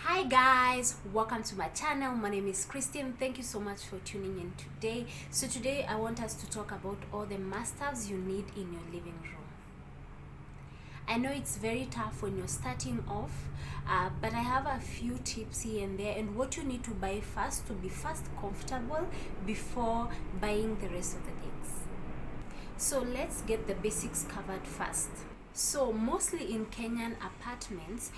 Hi guys, welcome to my channel. My name is Christine. Thank you so much for tuning in today. So today I want us to talk about all the must-haves you need in your living room. I know it's very tough when you're starting off, but I have a few tips here and there and what you need to buy first to be comfortable before buying the rest of the things. So let's get the basics covered first. So mostly in Kenyan apartments,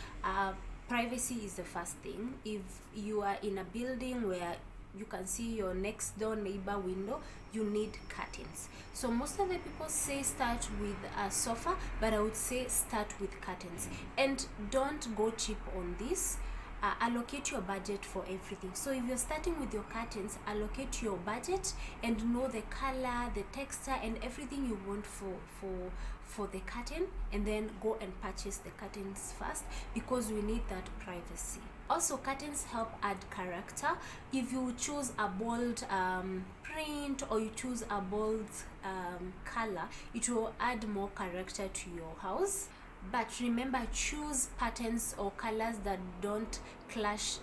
privacy is the first thing. If you are in a building where you can see your next door neighbor window, you need curtains. So most of the people say start with a sofa, but I would say start with curtains. And don't go cheap on this. Allocate your budget for everything. So if you're starting with your curtains, allocate your budget and know the color, the texture and everything you want for the curtain, and then go and purchase the curtains first because we need that privacy. Also, curtains help add character. If you choose a bold print or you choose a bold color, it will add more character to your house. But remember, choose patterns or colors that don't clash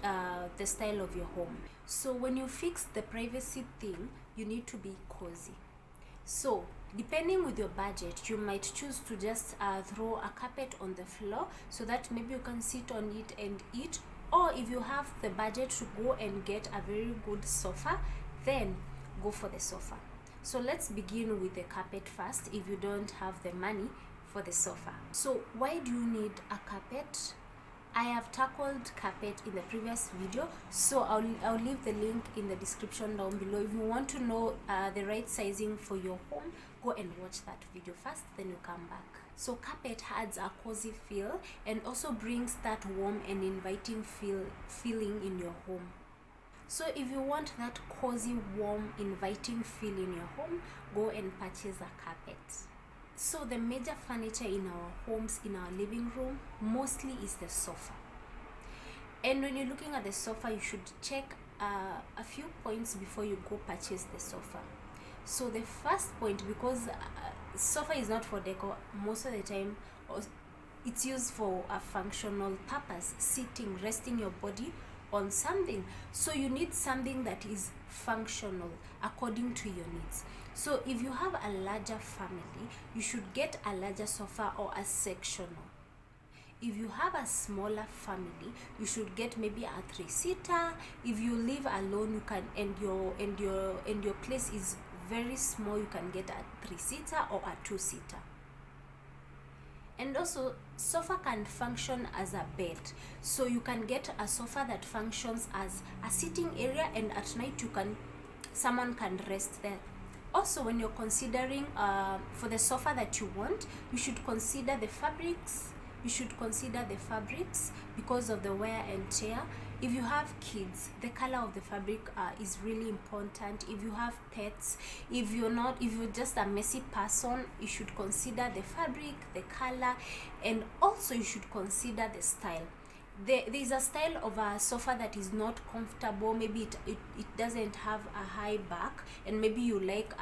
the style of your home. So when you fix the privacy thing, you need to be cozy. So depending with your budget, you might choose to just throw a carpet on the floor so that maybe you can sit on it and eat. Or if you have the budget to go and get a very good sofa, then go for the sofa. So let's begin with the carpet first if you don't have the money for the sofa. So why do you need a carpet? I have tackled carpet in the previous video, so I'll leave the link in the description down below. If you want to know the right sizing for your home, go and watch that video first, then you come back. So carpet adds a cozy feel and also brings that warm and inviting feeling in your home. So if you want that cozy, warm, inviting feel in your home, go and purchase a carpet. So the major furniture in our homes, in our living room, mostly is the sofa. And when you're looking at the sofa, you should check a few points before you go purchase the sofa. So the first point, because sofa is not for decor, most of the time it's used for a functional purpose, sitting, resting your body on something. So you need something that is functional according to your needs. So if you have a larger family, you should get a larger sofa or a sectional. If you have a smaller family, you should get maybe a 3-seater. If you live alone, you can, and your place is very small, you can get a 3-seater or a 2-seater. And also, sofa can function as a bed. So you can get a sofa that functions as a sitting area, and at night someone can rest there. Also, when you're considering for the sofa that you want, you should consider the fabrics. You should consider the fabrics because of the wear and tear. If you have kids, the color of the fabric is really important. If you have pets, if you're just a messy person, you should consider the fabric, the color, and also you should consider the style. There's a style of a sofa that is not comfortable. Maybe it doesn't have a high back, and maybe you like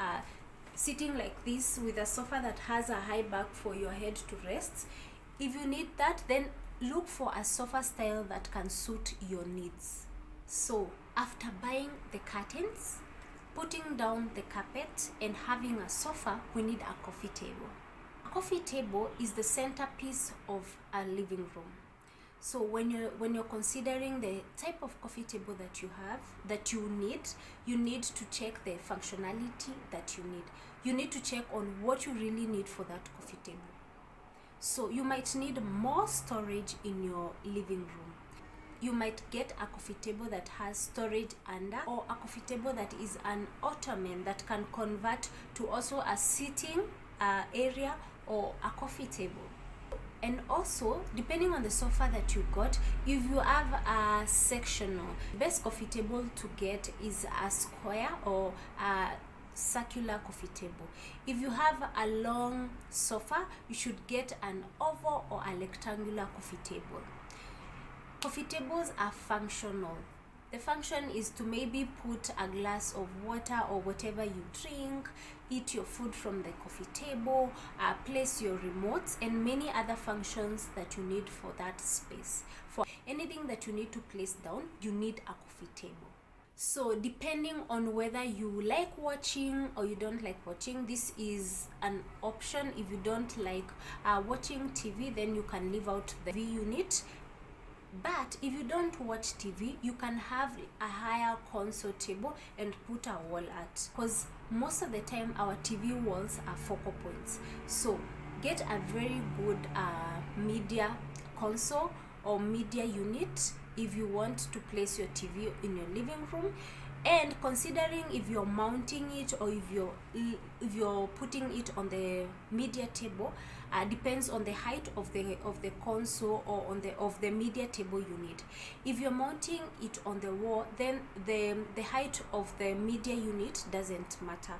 sitting like this with a sofa that has a high back for your head to rest. If you need that, then look for a sofa style that can suit your needs. So after buying the curtains, putting down the carpet and having a sofa, we need a coffee table. A coffee table is the centerpiece of a living room. So when you're considering the type of coffee table that you need to check the functionality that you need. You need to check on what you really need for that coffee table. So you might need more storage in your living room. You might get a coffee table that has storage under, or a coffee table that is an ottoman that can convert to also a sitting area or a coffee table. And also, depending on the sofa that you got, if you have a sectional, best coffee table to get is a square or a circular coffee table. If you have a long sofa, you should get an oval or a rectangular coffee table. Coffee tables are functional. The function is to maybe put a glass of water or whatever you drink, eat your food from the coffee table, place your remotes, and many other functions that you need for that space. For anything that you need to place down, you need a coffee table. So depending on whether you like watching or you don't like watching, this is an option. If you don't like watching TV, then you can leave out the TV unit. But if you don't watch TV, you can have a higher console table and put a wall art, because most of the time our TV walls are focal points. So get a very good media console or media unit if you want to place your TV in your living room. And considering if you're mounting it or if you're putting it on the media table, depends on the height of the console or of the media table you need. If you're mounting it on the wall, then the height of the media unit doesn't matter.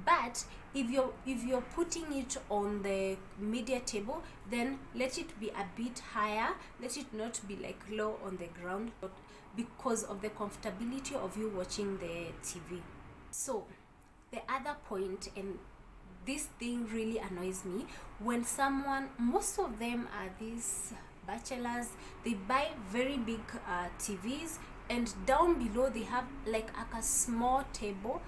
But if you're putting it on the media table, then let it be a bit higher. Let it not be like low on the ground, because of the comfortability of you watching the TV. So the other point, and this thing really annoys me, when someone, most of them are these bachelors, they buy very big TVs, and down below they have like a small table.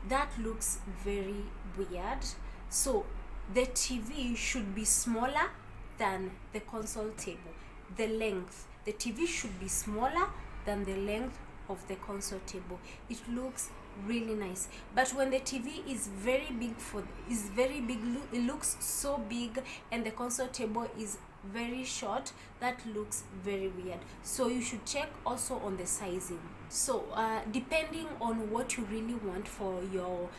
That looks very weird. So the TV should be smaller than the console table. The length, the TV should be smaller than the length of the console table. It looks really nice. But when the TV is very big, it looks so big, and the console table is very short, that looks very weird. So you should check also on the sizing. So depending on what you really want for your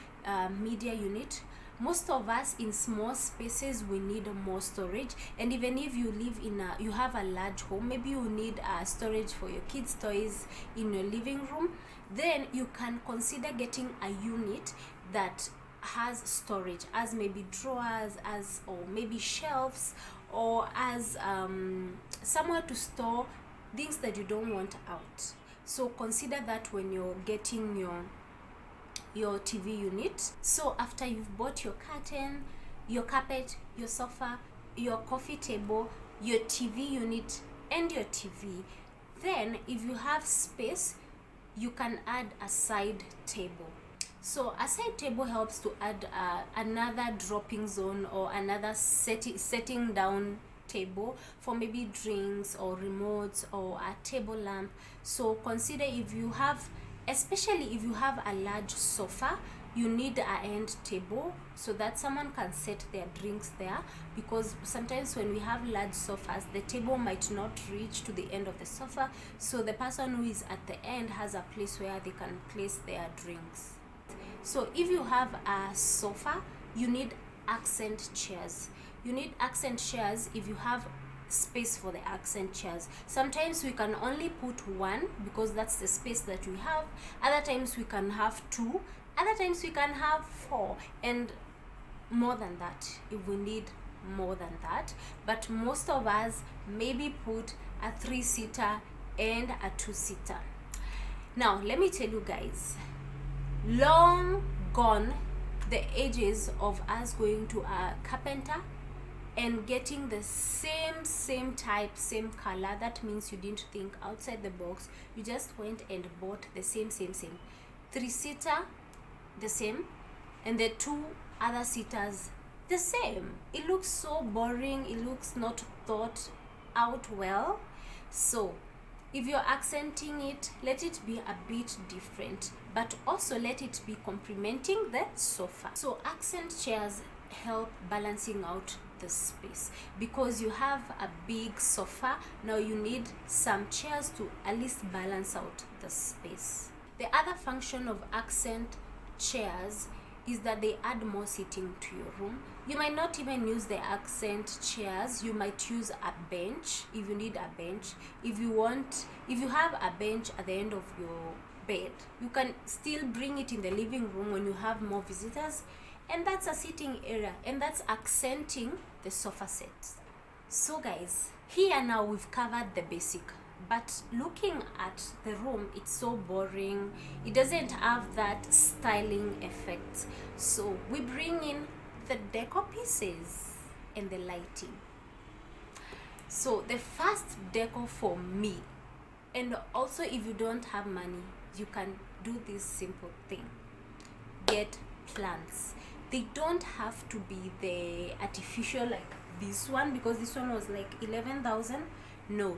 media unit, most of us in small spaces, we need more storage. And even if you live in you have a large home, maybe you need storage for your kids' toys in your living room, then you can consider getting a unit that has storage, as maybe drawers, or maybe shelves, or as somewhere to store things that you don't want out. So consider that when you're getting your TV unit. So after you've bought your curtain, your carpet, your sofa, your coffee table, your TV unit, and your TV, then if you have space, you can add a side table. So a side table helps to add another dropping zone or another setting down table for maybe drinks or remotes or a table lamp. So consider, if you have, especially if you have a large sofa, you need a end table so that someone can set their drinks there, because sometimes when we have large sofas, the table might not reach to the end of the sofa, so the person who is at the end has a place where they can place their drinks. So if you have a sofa, you need accent chairs. You need accent chairs if you have space for the accent chairs. Sometimes we can only put one because that's the space that we have. Other times we can have two. Other times we can have four, and more than that if we need more than that. But most of us maybe put a 3-seater and a 2-seater. Now let me tell you guys, long gone the ages of us going to a carpenter and getting the same type, same color. That means you didn't think outside the box. You just went and bought the same 3-seater, the same, and the 2 other seaters, the same. It looks so boring. It looks not thought out well. So if you're accenting it, let it be a bit different, but also let it be complementing the sofa. So accent chairs help balancing out the space, because you have a big sofa. Now you need some chairs to at least balance out the space. The other function of accent chairs is that they add more seating to your room. You might not even use the accent chairs. You might use a bench if you need a bench. If you have a bench at the end of your bed, you can still bring it in the living room when you have more visitors, and that's a seating area, and that's accenting the sofa set. So guys, here now we've covered the but looking at the room, it's so boring. It doesn't have that styling effect. So we bring in the decor pieces and the lighting. So the first decor for me, and also if you don't have money, you can do this simple thing: get plants. They don't have to be the artificial like this one, because this one was like 11,000. No,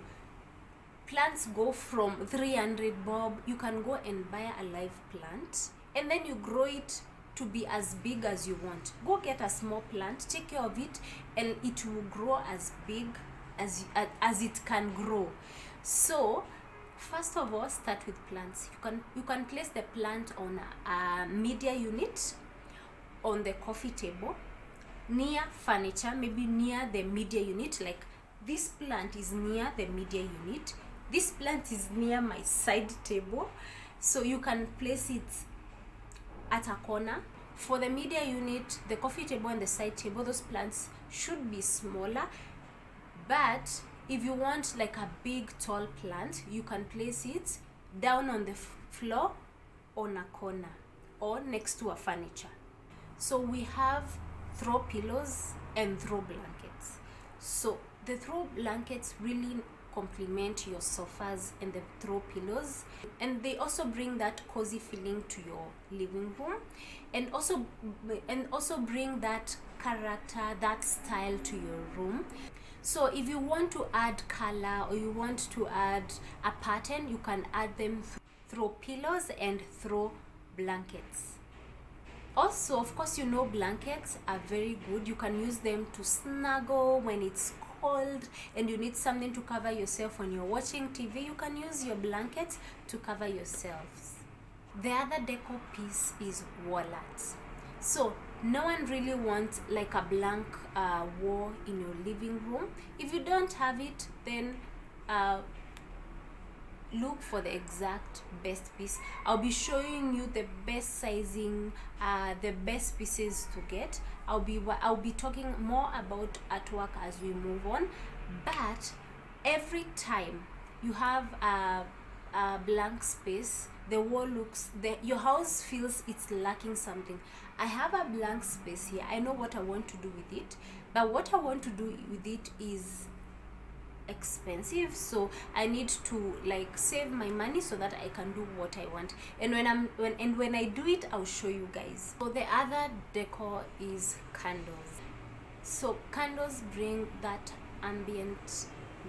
plants go from 300 bob. You can go and buy a live plant and then you grow it to be as big as you want. Go get a small plant, take care of it, and it will grow as big as it can grow. So first of all, start with plants. You can place the plant on a media unit, on the coffee table, near furniture, maybe near the media unit. Like this plant is near the media unit, this plant is near my side table, so you can place it at a corner. For the media unit, the coffee table and the side table, those plants should be smaller. But if you want like a big tall plant, you can place it down on the floor, on a corner, or next to a furniture. So we have throw pillows and throw blankets. So the throw blankets really complement your sofas and the throw pillows, and they also bring that cozy feeling to your living room, and also bring that character, that style to your room. So if you want to add color or you want to add a pattern, you can add them through pillows and through blankets. Also, of course, blankets are very good. You can use them to snuggle when it's cold and you need something to cover yourself when you're watching TV. You can use your blankets to cover yourselves. The other decor piece is wall art. So no one really wants like a blank wall in your living room. If you don't have it, then look for the exact best piece. I'll be showing you the best sizing, the best pieces to get. I'll be talking more about artwork as we move on. But every time you have a blank space, the wall your house feels it's lacking something. I have a blank space here. I know what I want to do with it, but what I want to do with it is expensive, so I need to like save my money so that I can do what I want. And when I do it, I'll show you guys. So the other decor is candles. So candles bring that ambient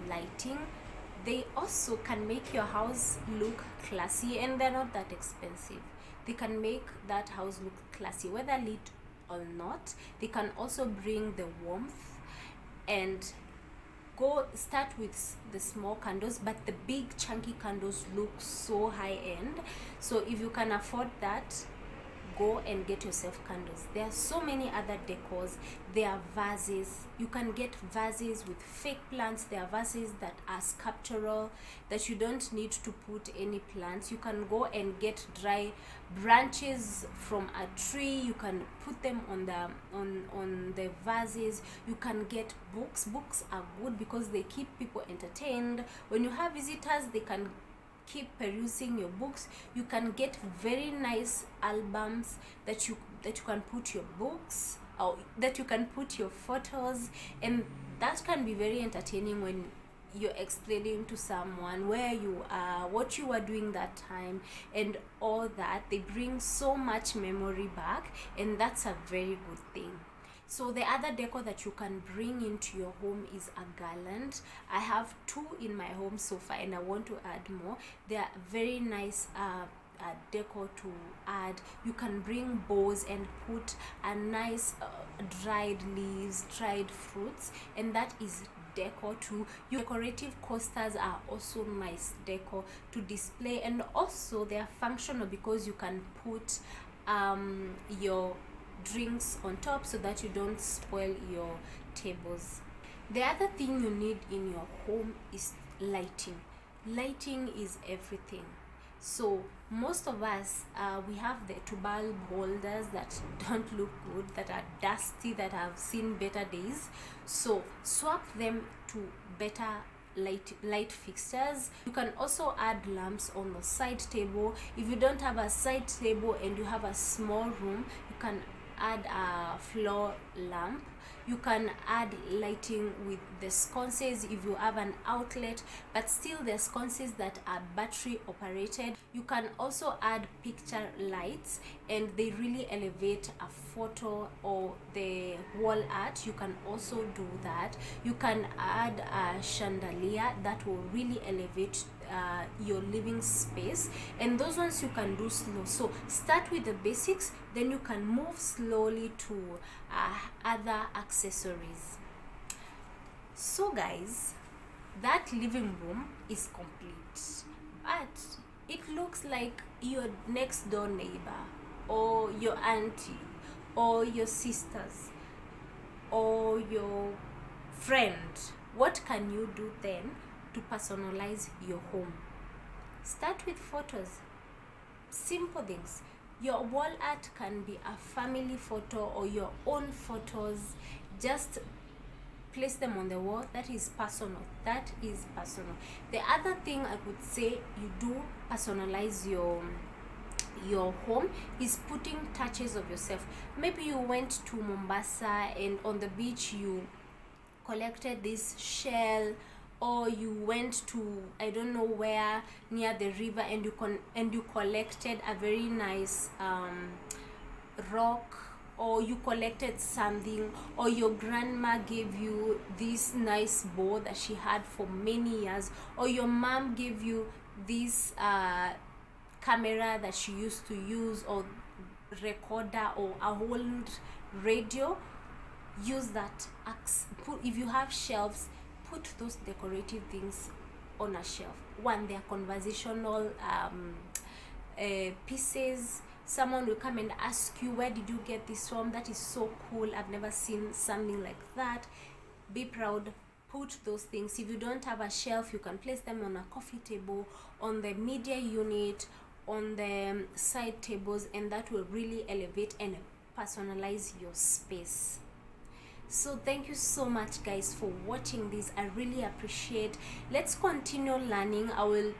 lighting. They also can make your house look classy, and they're not that expensive. They can make that house look classy whether lit or not. They can also bring the warmth. And start with the small candles, but the big chunky candles look so high end. So if you can afford that, go and get yourself candles. There are so many other decors. There are vases. You can get vases with fake plants. There are vases that are sculptural, that you don't need to put any plants. You can go and get dry branches from a tree. You can put them on the vases. You can get books. Books are good because they keep people entertained. When you have visitors, they can keep perusing your books. You can get very nice albums that you can put your books, or that you can put your photos, and that can be very entertaining when you're explaining to someone where you are, what you are doing that time, and all that. They bring so much memory back, and that's a very good thing. So the other decor that you can bring into your home is a garland. I have 2 in my home so far, and I want to add more. They are very nice decor to add. You can bring bows and put a nice dried leaves, dried fruits, and that is decor too. Your decorative coasters are also nice decor to display, and also they are functional because you can put your drinks on top so that you don't spoil your tables. The other thing you need in your home is lighting. Lighting is everything. So most of us, we have the bulb holders that don't look good, that are dusty, that have seen better days. So swap them to better light fixtures. You can also add lamps on the side table. If you don't have a side table and you have a small room, you can add a floor lamp. You can add lighting with the sconces if you have an outlet, but still the sconces that are battery operated. You can also add picture lights, and they really elevate a photo or the wall art. You can also do that. You can add a chandelier that will really elevate your living space, and those ones you can do slow. So start with the basics, then you can move slowly to other accessories. So guys, that living room is complete, but it looks like your next door neighbor or your auntie or your sisters or your friend. What can you do then to personalize your home? Start with photos, simple things. Your wall art can be a family photo or your own photos. Just place them on the wall. That is personal. That is personal. The other thing I would say you do personalize your home is putting touches of yourself. Maybe you went to Mombasa and on the beach you collected this shell, or you went to I don't know where near the river and you collected a very nice rock, or you collected something, or your grandma gave you this nice bow that she had for many years, or your mom gave you this camera that she used to use, or recorder, or a old radio. Use that. If you have shelves, put those decorative things on a shelf. One, they're conversational pieces. Someone will come and ask you, where did you get this from? That is so cool. I've never seen something like that. Be proud. Put those things. If you don't have a shelf, you can place them on a coffee table, on the media unit, on the side tables, and that will really elevate and personalize your space. So thank you so much guys for watching this. I really appreciate. Let's continue learning. I will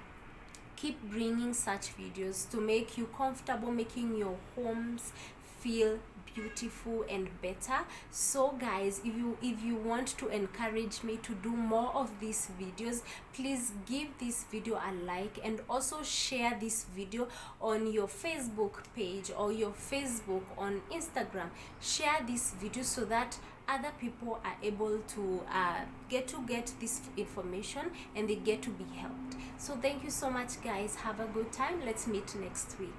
keep bringing such videos to make you comfortable, making your homes feel beautiful and better. So guys, if you want to encourage me to do more of these videos, please give this video a like, and also share this video on your Facebook page or your Facebook, on Instagram. Share this video so that other people are able to get this information and they get to be helped. So thank you so much guys. Have a good time. Let's meet next week.